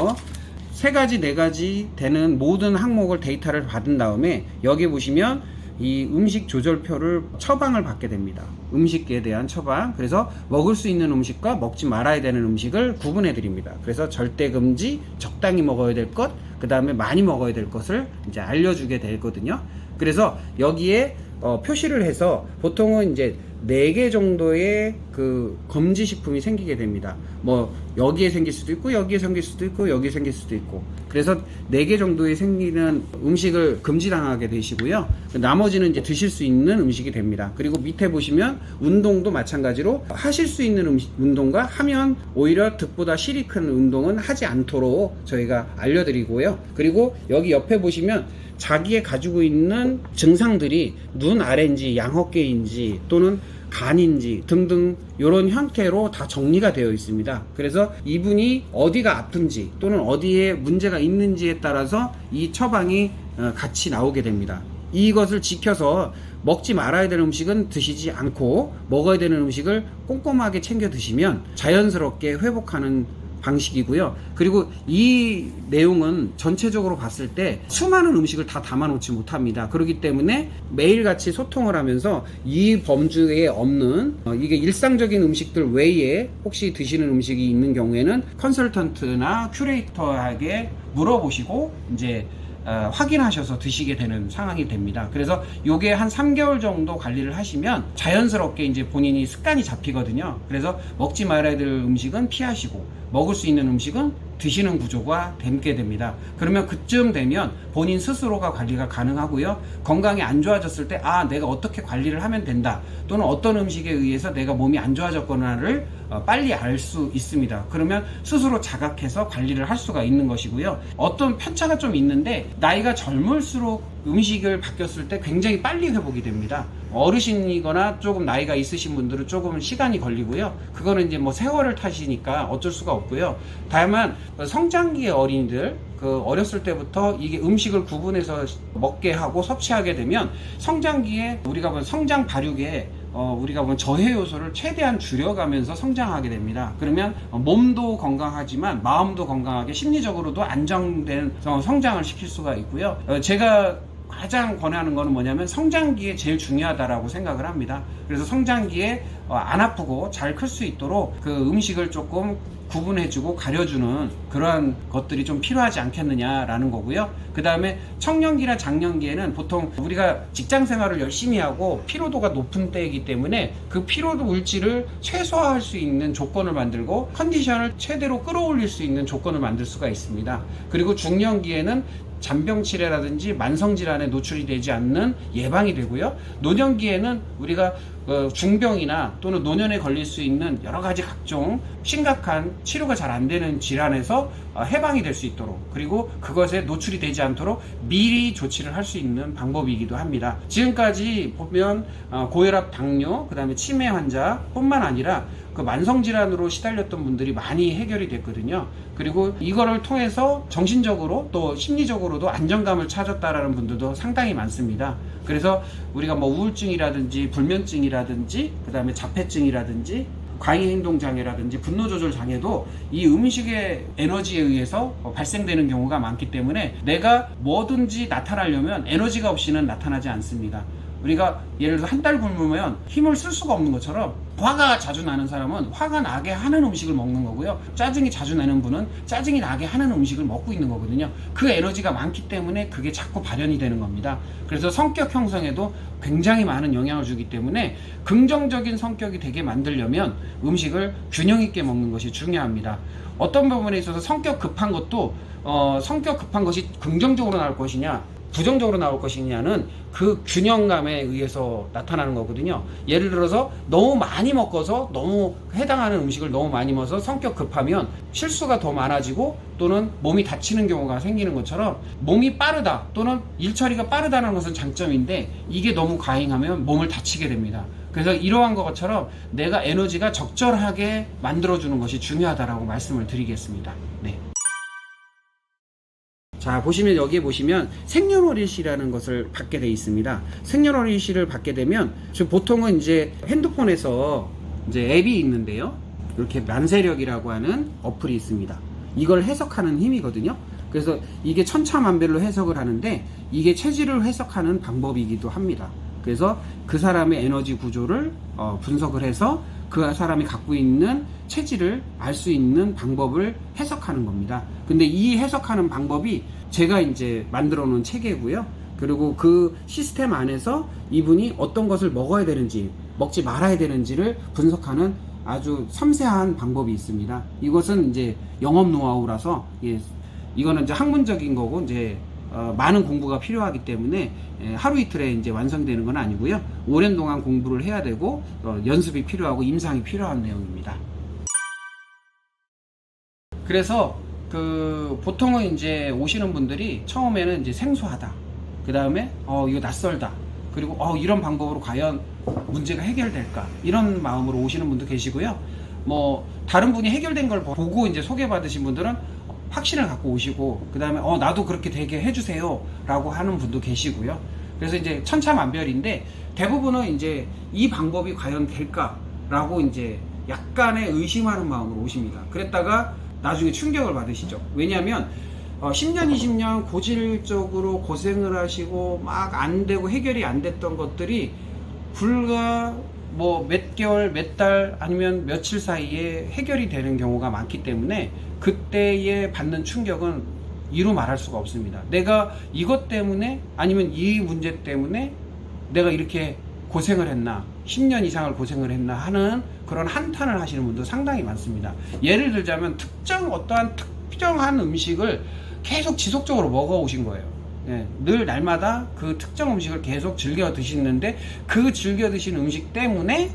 [SPEAKER 1] 3가지, 4가지 되는 모든 항목을 데이터를 받은 다음에 여기 보시면 이 음식 조절표를 처방을 받게 됩니다. 음식에 대한 처방. 그래서 먹을 수 있는 음식과 먹지 말아야 되는 음식을 구분해 드립니다. 그래서 절대 금지, 적당히 먹어야 될 것, 그 다음에 많이 먹어야 될 것을 이제 알려주게 되거든요. 그래서 여기에 표시를 해서 보통은 이제 4개 정도의 그 금지 식품이 생기게 됩니다. 뭐 여기에 생길 수도 있고, 여기에 생길 수도 있고, 여기에 생길 수도 있고. 그래서 4개 정도에 생기는 음식을 금지당하게 되시고요. 나머지는 이제 드실 수 있는 음식이 됩니다. 그리고 밑에 보시면 운동도 마찬가지로 하실 수 있는 운동과 하면 오히려 득보다 실이 큰 운동은 하지 않도록 저희가 알려드리고요. 그리고 여기 옆에 보시면 자기의 가지고 있는 증상들이 눈 아래인지 양어깨인지 또는 간인지 등등 이런 형태로 다 정리가 되어 있습니다. 그래서 이분이 어디가 아픈지 또는 어디에 문제가 있는지에 따라서 이 처방이 같이 나오게 됩니다. 이것을 지켜서 먹지 말아야 되는 음식은 드시지 않고 먹어야 되는 음식을 꼼꼼하게 챙겨 드시면 자연스럽게 회복하는 방식이고요. 그리고 이 내용은 전체적으로 봤을 때 수많은 음식을 다 담아놓지 못합니다. 그렇기 때문에 매일같이 소통을 하면서 이 범주에 없는 이게 일상적인 음식들 외에 혹시 드시는 음식이 있는 경우에는 컨설턴트나 큐레이터에게 물어보시고 이제 확인하셔서 드시게 되는 상황이 됩니다. 그래서 요게 한 3개월 정도 관리를 하시면 자연스럽게 이제 본인이 습관이 잡히거든요. 그래서 먹지 말아야 될 음식은 피하시고 먹을 수 있는 음식은 드시는 구조가 되게 됩니다. 그러면 그쯤 되면 본인 스스로가 관리가 가능하고요. 건강이 안 좋아졌을 때 내가 어떻게 관리를 하면 된다, 또는 어떤 음식에 의해서 내가 몸이 안 좋아졌거나를 빨리 알 수 있습니다. 그러면 스스로 자각해서 관리를 할 수가 있는 것이고요. 어떤 편차가 좀 있는데 나이가 젊을수록 음식을 바뀌었을 때 굉장히 빨리 회복이 됩니다. 어르신이거나 조금 나이가 있으신 분들은 조금 시간이 걸리고요. 그거는 이제 뭐 세월을 타시니까 어쩔 수가 없고요. 다만 성장기의 어린이들, 어렸을 때부터 이게 음식을 구분해서 먹게 하고 섭취하게 되면 성장기에 우리가 보면 성장 발육에 우리가 보면 저해 요소를 최대한 줄여가면서 성장하게 됩니다. 그러면 몸도 건강하지만 마음도 건강하게 심리적으로도 안정된 성장을 시킬 수가 있고요. 제가 가장 권하는 거는 뭐냐면 성장기에 제일 중요하다라고 생각을 합니다. 그래서 성장기에 안 아프고 잘 클 수 있도록 그 음식을 조금 구분해주고 가려주는 그러한 것들이 좀 필요하지 않겠느냐라는 거고요. 그 다음에 청년기나 장년기에는 보통 우리가 직장 생활을 열심히 하고 피로도가 높은 때이기 때문에 그 피로도 물질을 최소화할 수 있는 조건을 만들고 컨디션을 최대로 끌어올릴 수 있는 조건을 만들 수가 있습니다. 그리고 중년기에는 잔병치레라든지 만성질환에 노출이 되지 않는 예방이 되고요. 노년기에는 우리가 중병이나 또는 노년에 걸릴 수 있는 여러 가지 각종 심각한 치료가 잘 안 되는 질환에서 해방이 될 수 있도록, 그리고 그것에 노출이 되지 않도록 미리 조치를 할 수 있는 방법이기도 합니다. 지금까지 보면 고혈압, 당뇨, 그 다음에 치매 환자뿐만 아니라 그 만성질환으로 시달렸던 분들이 많이 해결이 됐거든요. 그리고 이거를 통해서 정신적으로 또 심리적으로도 안정감을 찾았다라는 분들도 상당히 많습니다. 그래서 우리가 뭐 우울증이라든지 불면증이라든지 그 다음에 자폐증이라든지 과잉 행동 장애라든지 분노 조절 장애도 이 음식의 에너지에 의해서 발생되는 경우가 많기 때문에 내가 뭐든지 나타나려면 에너지가 없이는 나타나지 않습니다. 우리가 예를 들어서 한 달 굶으면 힘을 쓸 수가 없는 것처럼 화가 자주 나는 사람은 화가 나게 하는 음식을 먹는 거고요. 짜증이 자주 나는 분은 짜증이 나게 하는 음식을 먹고 있는 거거든요. 그 에너지가 많기 때문에 그게 자꾸 발현이 되는 겁니다. 그래서 성격 형성에도 굉장히 많은 영향을 주기 때문에 긍정적인 성격이 되게 만들려면 음식을 균형 있게 먹는 것이 중요합니다. 어떤 부분에 있어서 성격 급한 것도 성격 급한 것이 긍정적으로 나올 것이냐 부정적으로 나올 것이냐는 그 균형감에 의해서 나타나는 거거든요. 예를 들어서 너무 많이 먹어서 너무 해당하는 음식을 너무 많이 먹어서 성격 급하면 실수가 더 많아지고 또는 몸이 다치는 경우가 생기는 것처럼 몸이 빠르다 또는 일 처리가 빠르다는 것은 장점인데 이게 너무 과잉하면 몸을 다치게 됩니다. 그래서 이러한 것처럼 내가 에너지가 적절하게 만들어주는 것이 중요하다라고 말씀을 드리겠습니다. 네. 자, 보시면 여기에 보시면 생년월일시라는 것을 받게 되어 있습니다. 생년월일시를 받게 되면 보통은 이제 핸드폰에서 이제 앱이 있는데요. 이렇게 만세력이라고 하는 어플이 있습니다. 이걸 해석하는 힘이거든요. 그래서 이게 천차만별로 해석을 하는데 이게 체질을 해석하는 방법이기도 합니다. 그래서 그 사람의 에너지 구조를 분석을 해서 그 사람이 갖고 있는 체질을 알 수 있는 방법을 해석하는 겁니다. 근데 이 해석하는 방법이 제가 이제 만들어 놓은 체계고요. 그리고 그 시스템 안에서 이분이 어떤 것을 먹어야 되는지, 먹지 말아야 되는지를 분석하는 아주 섬세한 방법이 있습니다. 이것은 이제 영업 노하우라서, 이거는 이제 학문적인 거고, 이제 많은 공부가 필요하기 때문에 하루 이틀에 이제 완성되는 건 아니고요. 오랜 동안 공부를 해야 되고 연습이 필요하고 임상이 필요한 내용입니다. 그래서 보통은 이제 오시는 분들이 처음에는 이제 생소하다. 그 다음에 이거 낯설다. 그리고 이런 방법으로 과연 문제가 해결될까? 이런 마음으로 오시는 분도 계시고요. 뭐 다른 분이 해결된 걸 보고 이제 소개받으신 분들은 확신을 갖고 오시고, 그 다음에 나도 그렇게 되게 해주세요 라고 하는 분도 계시고요. 그래서 이제 천차만별인데 대부분은 이제 이 방법이 과연 될까 라고 이제 약간의 의심하는 마음으로 오십니다. 그랬다가 나중에 충격을 받으시죠. 왜냐하면 10년 20년 고질적으로 고생을 하시고 막 안 되고 해결이 안 됐던 것들이 불과 뭐 몇 개월, 몇 달 아니면 며칠 사이에 해결이 되는 경우가 많기 때문에 그때에 받는 충격은 이루 말할 수가 없습니다. 내가 이것 때문에 아니면 이 문제 때문에 내가 이렇게 고생을 했나, 10년 이상을 고생을 했나 하는 그런 한탄을 하시는 분도 상당히 많습니다. 예를 들자면 어떠한 특정한 음식을 계속 지속적으로 먹어오신 거예요. 늘 날마다 그 특정 음식을 계속 즐겨 드시는데 그 즐겨 드신 음식 때문에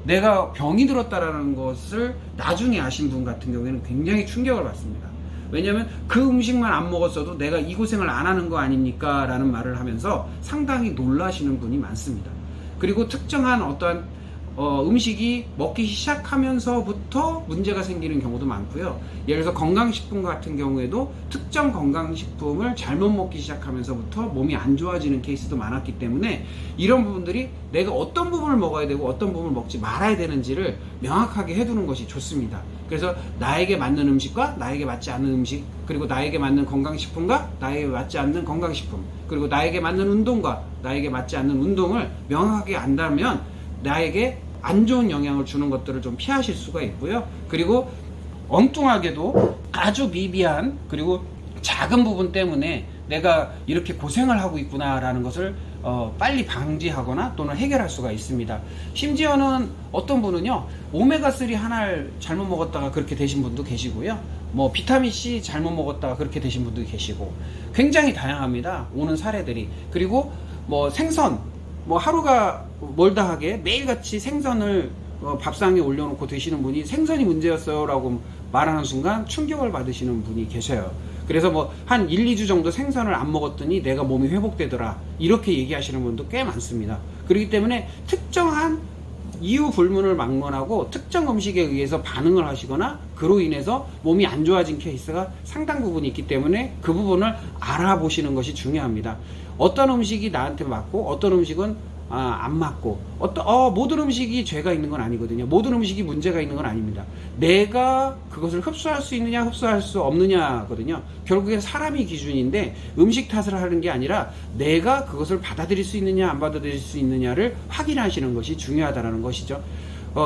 [SPEAKER 1] 내가 병이 들었다라는 것을 나중에 아신 분 같은 경우에는 굉장히 충격을 받습니다. 왜냐하면 그 음식만 안 먹었어도 내가 이 고생을 안 하는 거 아닙니까? 라는 말을 하면서 상당히 놀라시는 분이 많습니다. 그리고 특정한 어떠한 음식이 먹기 시작하면서부터 문제가 생기는 경우도 많고요. 예를 들어서 건강식품 같은 경우에도 특정 건강식품을 잘못 먹기 시작하면서부터 몸이 안 좋아지는 케이스도 많았기 때문에 이런 부분들이 내가 어떤 부분을 먹어야 되고 어떤 부분을 먹지 말아야 되는지를 명확하게 해두는 것이 좋습니다. 그래서 나에게 맞는 음식과 나에게 맞지 않는 음식, 그리고 나에게 맞는 건강식품과 나에게 맞지 않는 건강식품, 그리고 나에게 맞는 운동과 나에게 맞지 않는 운동을 명확하게 안다면 나에게 안 좋은 영향을 주는 것들을 좀 피하실 수가 있고요. 그리고 엉뚱하게도 아주 미비한 그리고 작은 부분 때문에 내가 이렇게 고생을 하고 있구나 라는 것을 빨리 방지하거나 또는 해결할 수가 있습니다. 심지어는 어떤 분은요, 오메가3 하나를 잘못 먹었다가 그렇게 되신 분도 계시고요, 뭐 비타민C 잘못 먹었다가 그렇게 되신 분도 계시고 굉장히 다양합니다, 오는 사례들이. 그리고 뭐 생선, 뭐 하루가 멀다 하게 매일같이 생선을 밥상에 올려놓고 드시는 분이 생선이 문제였어요 라고 말하는 순간 충격을 받으시는 분이 계셔요. 그래서 뭐 한 1, 2주 정도 생선을 안 먹었더니 내가 몸이 회복되더라 이렇게 얘기하시는 분도 꽤 많습니다. 그렇기 때문에 특정한 이유 불문을 막론하고 특정 음식에 의해서 반응을 하시거나 그로 인해서 몸이 안 좋아진 케이스가 상당 부분 있기 때문에 그 부분을 알아보시는 것이 중요합니다. 어떤 음식이 나한테 맞고 어떤 음식은 안 맞고 모든 음식이 죄가 있는 건 아니거든요. 모든 음식이 문제가 있는 건 아닙니다. 내가 그것을 흡수할 수 있느냐 흡수할 수 없느냐거든요. 결국엔 사람이 기준인데 음식 탓을 하는 게 아니라 내가 그것을 받아들일 수 있느냐 안 받아들일 수 있느냐를 확인하시는 것이 중요하다는 것이죠.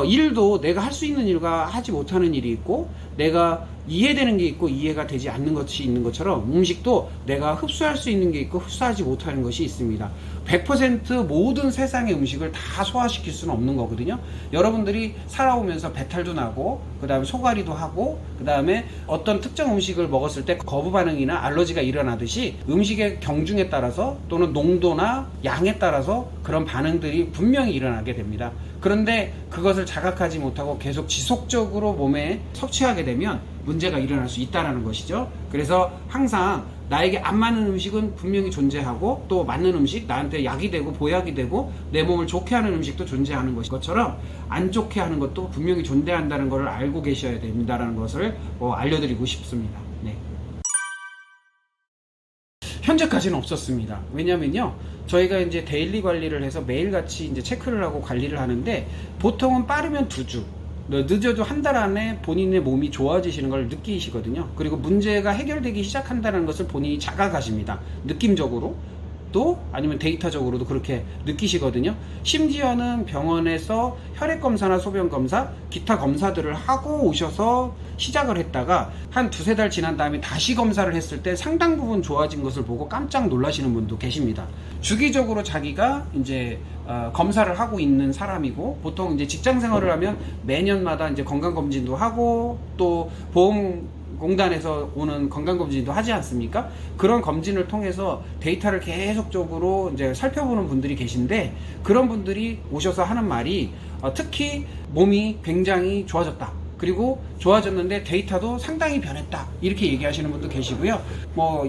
[SPEAKER 1] 일도 내가 할 수 있는 일과 하지 못하는 일이 있고 내가 이해되는 게 있고 이해가 되지 않는 것이 있는 것처럼 음식도 내가 흡수할 수 있는 게 있고 흡수하지 못하는 것이 있습니다. 100% 모든 세상의 음식을 다 소화시킬 수는 없는 거거든요. 여러분들이 살아오면서 배탈도 나고 그 다음에 소가리도 하고 그 다음에 어떤 특정 음식을 먹었을 때 거부 반응이나 알러지가 일어나듯이 음식의 경중에 따라서 또는 농도나 양에 따라서 그런 반응들이 분명히 일어나게 됩니다. 그런데 그것을 자각하지 못하고 계속 지속적으로 몸에 섭취하게 되면 문제가 일어날 수 있다는 것이죠. 그래서 항상 나에게 안 맞는 음식은 분명히 존재하고 또 맞는 음식, 나한테 약이 되고 보약이 되고 내 몸을 좋게 하는 음식도 존재하는 것처럼 안 좋게 하는 것도 분명히 존재한다는 것을 알고 계셔야 된다는 것을 알려드리고 싶습니다. 네. 현재까지는 없었습니다. 왜냐면요, 저희가 이제 데일리 관리를 해서 매일같이 이제 체크를 하고 관리를 하는데 보통은 빠르면 2주, 늦어도 한 달 안에 본인의 몸이 좋아지시는 걸 느끼시거든요. 그리고 문제가 해결되기 시작한다는 것을 본인이 자각하십니다. 느낌적으로 또 아니면 데이터적으로도 그렇게 느끼시거든요. 심지어는 병원에서 혈액검사나 소변검사 기타 검사들을 하고 오셔서 시작을 했다가 한 2-3달 지난 다음에 다시 검사를 했을 때 상당 부분 좋아진 것을 보고 깜짝 놀라시는 분도 계십니다. 주기적으로 자기가 이제 검사를 하고 있는 사람이고 보통 이제 직장 생활을 하면 매년마다 이제 건강검진도 하고 또 보험공단에서 오는 건강검진도 하지 않습니까? 그런 검진을 통해서 데이터를 계속적으로 이제 살펴보는 분들이 계신데 그런 분들이 오셔서 하는 말이 특히 몸이 굉장히 좋아졌다. 그리고 좋아졌는데 데이터도 상당히 변했다. 이렇게 얘기하시는 분도 계시고요.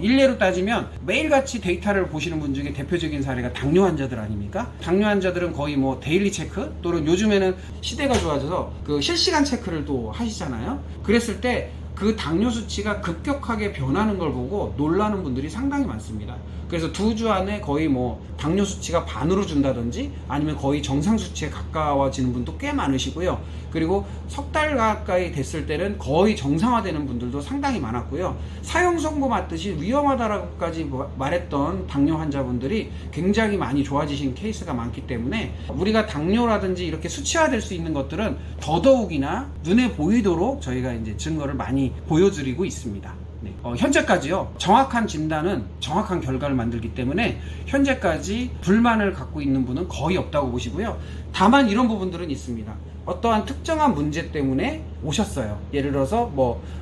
[SPEAKER 1] 일례로 따지면 매일같이 데이터를 보시는 분 중에 대표적인 사례가 당뇨 환자들 아닙니까? 당뇨 환자들은 거의 데일리 체크 또는 요즘에는 시대가 좋아져서 그 실시간 체크를 또 하시잖아요. 그랬을 때 그 당뇨 수치가 급격하게 변하는 걸 보고 놀라는 분들이 상당히 많습니다. 그래서 2주 안에 거의 당뇨 수치가 반으로 준다든지 아니면 거의 정상 수치에 가까워지는 분도 꽤 많으시고요. 그리고 3달 가까이 됐을 때는 거의 정상화되는 분들도 상당히 많았고요. 사형 선고 맞듯이 위험하다라고까지 말했던 당뇨 환자분들이 굉장히 많이 좋아지신 케이스가 많기 때문에 우리가 당뇨라든지 이렇게 수치화될 수 있는 것들은 더더욱이나 눈에 보이도록 저희가 이제 증거를 많이 보여드리고 있습니다. 네. 현재까지요, 정확한 진단은 정확한 결과를 만들기 때문에 현재까지 불만을 갖고 있는 분은 거의 없다고 보시고요. 다만 이런 부분들은 있습니다. 어떠한 특정한 문제 때문에 오셨어요. 예를 들어서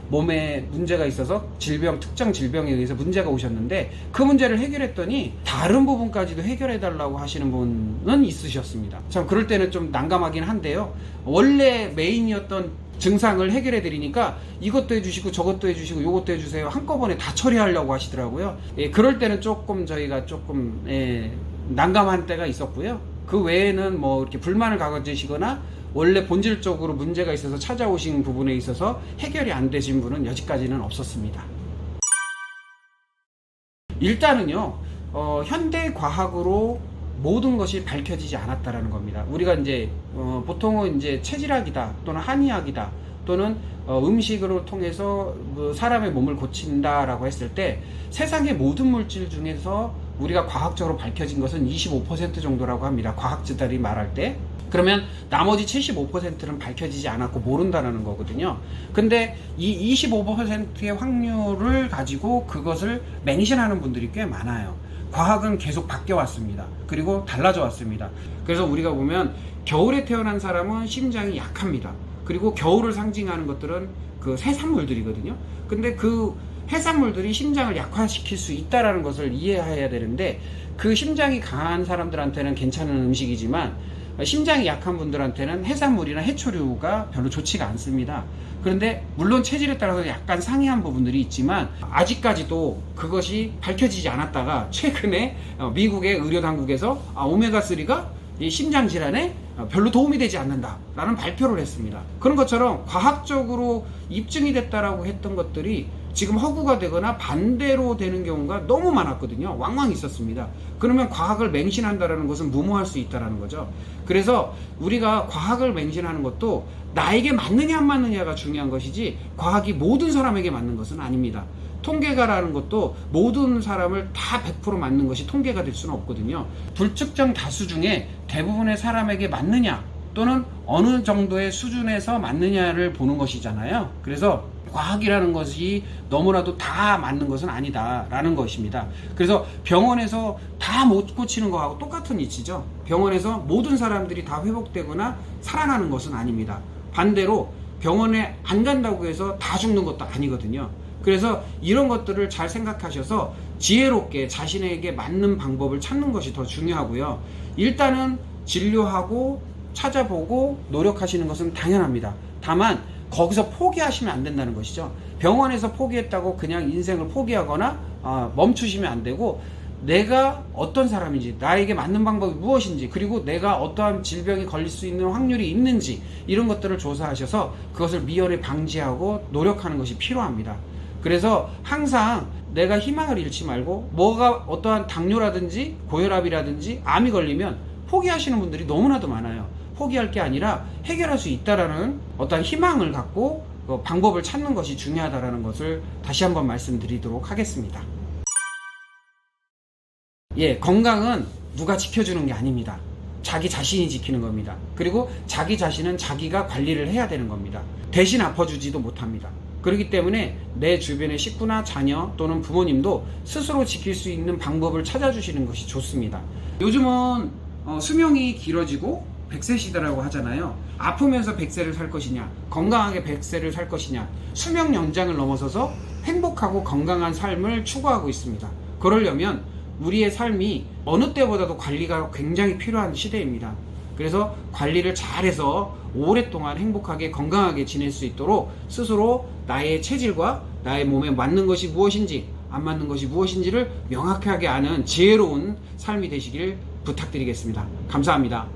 [SPEAKER 1] 몸에 문제가 있어서 특정 질병에 의해서 문제가 오셨는데 그 문제를 해결했더니 다른 부분까지도 해결해 달라고 하시는 분은 있으셨습니다. 참 그럴 때는 좀 난감하긴 한데요. 원래 메인이었던 증상을 해결해 드리니까 이것도 해주시고 저것도 해주시고 요것도 해주세요 한꺼번에 다 처리하려고 하시더라고요. 그럴 때는 저희가 난감한 때가 있었고요. 그 외에는 이렇게 불만을 가지시거나 원래 본질적으로 문제가 있어서 찾아오신 부분에 있어서 해결이 안 되신 분은 여지까지는 없었습니다. 일단은요, 현대 과학으로 모든 것이 밝혀지지 않았다라는 겁니다. 우리가 이제 보통은 이제 체질학이다 또는 한의학이다 또는 음식으로 통해서 사람의 몸을 고친다라고 했을 때 세상의 모든 물질 중에서 우리가 과학적으로 밝혀진 것은 25% 정도라고 합니다. 과학자들이 말할 때. 그러면 나머지 75%는 밝혀지지 않았고 모른다는 거거든요. 근데 이 25%의 확률을 가지고 그것을 맹신하는 분들이 꽤 많아요. 과학은 계속 바뀌어 왔습니다. 그리고 달라져 왔습니다. 그래서 우리가 보면 겨울에 태어난 사람은 심장이 약합니다. 그리고 겨울을 상징하는 것들은 그 해산물들이거든요. 근데 그 해산물들이 심장을 약화시킬 수 있다는 것을 이해해야 되는데 그 심장이 강한 사람들한테는 괜찮은 음식이지만 심장이 약한 분들한테는 해산물이나 해초류가 별로 좋지가 않습니다. 그런데 물론 체질에 따라서 약간 상이한 부분들이 있지만 아직까지도 그것이 밝혀지지 않았다가 최근에 미국의 의료당국에서 오메가3가 이 심장 질환에 별로 도움이 되지 않는다 라는 발표를 했습니다. 그런 것처럼 과학적으로 입증이 됐다라고 했던 것들이 지금 허구가 되거나 반대로 되는 경우가 너무 많았거든요. 왕왕 있었습니다. 그러면 과학을 맹신한다는 것은 무모할 수 있다는 거죠. 그래서 우리가 과학을 맹신하는 것도 나에게 맞느냐 안 맞느냐가 중요한 것이지 과학이 모든 사람에게 맞는 것은 아닙니다. 통계가라는 것도 모든 사람을 다 100% 맞는 것이 통계가 될 수는 없거든요. 불특정 다수 중에 대부분의 사람에게 맞느냐 또는 어느 정도의 수준에서 맞느냐를 보는 것이잖아요. 그래서 과학이라는 것이 너무나도 다 맞는 것은 아니다라는 것입니다. 그래서 병원에서 다 못 고치는 거하고 똑같은 이치죠. 병원에서 모든 사람들이 다 회복되거나 살아나는 것은 아닙니다. 반대로 병원에 안 간다고 해서 다 죽는 것도 아니거든요. 그래서 이런 것들을 잘 생각하셔서 지혜롭게 자신에게 맞는 방법을 찾는 것이 더 중요하고요. 일단은 진료하고 찾아보고 노력하시는 것은 당연합니다. 다만 거기서 포기하시면 안 된다는 것이죠. 병원에서 포기했다고 그냥 인생을 포기하거나 멈추시면 안 되고 내가 어떤 사람인지, 나에게 맞는 방법이 무엇인지, 그리고 내가 어떠한 질병이 걸릴 수 있는 확률이 있는지 이런 것들을 조사하셔서 그것을 미연에 방지하고 노력하는 것이 필요합니다. 그래서 항상 내가 희망을 잃지 말고 뭐가 어떠한 당뇨라든지 고혈압이라든지 암이 걸리면 포기하시는 분들이 너무나도 많아요. 포기할 게 아니라 해결할 수 있다라는 어떤 희망을 갖고 방법을 찾는 것이 중요하다는 것을 다시 한번 말씀드리도록 하겠습니다. 예, 건강은 누가 지켜주는 게 아닙니다. 자기 자신이 지키는 겁니다. 그리고 자기 자신은 자기가 관리를 해야 되는 겁니다. 대신 아파주지도 못합니다. 그렇기 때문에 내 주변의 식구나 자녀 또는 부모님도 스스로 지킬 수 있는 방법을 찾아주시는 것이 좋습니다. 요즘은 수명이 길어지고 100세 시대라고 하잖아요. 아프면서 100세를 살 것이냐, 건강하게 100세를 살 것이냐, 수명 연장을 넘어서서 행복하고 건강한 삶을 추구하고 있습니다. 그러려면 우리의 삶이 어느 때보다도 관리가 굉장히 필요한 시대입니다. 그래서 관리를 잘해서 오랫동안 행복하게 건강하게 지낼 수 있도록 스스로 나의 체질과 나의 몸에 맞는 것이 무엇인지 안 맞는 것이 무엇인지를 명확하게 아는 지혜로운 삶이 되시길 부탁드리겠습니다. 감사합니다.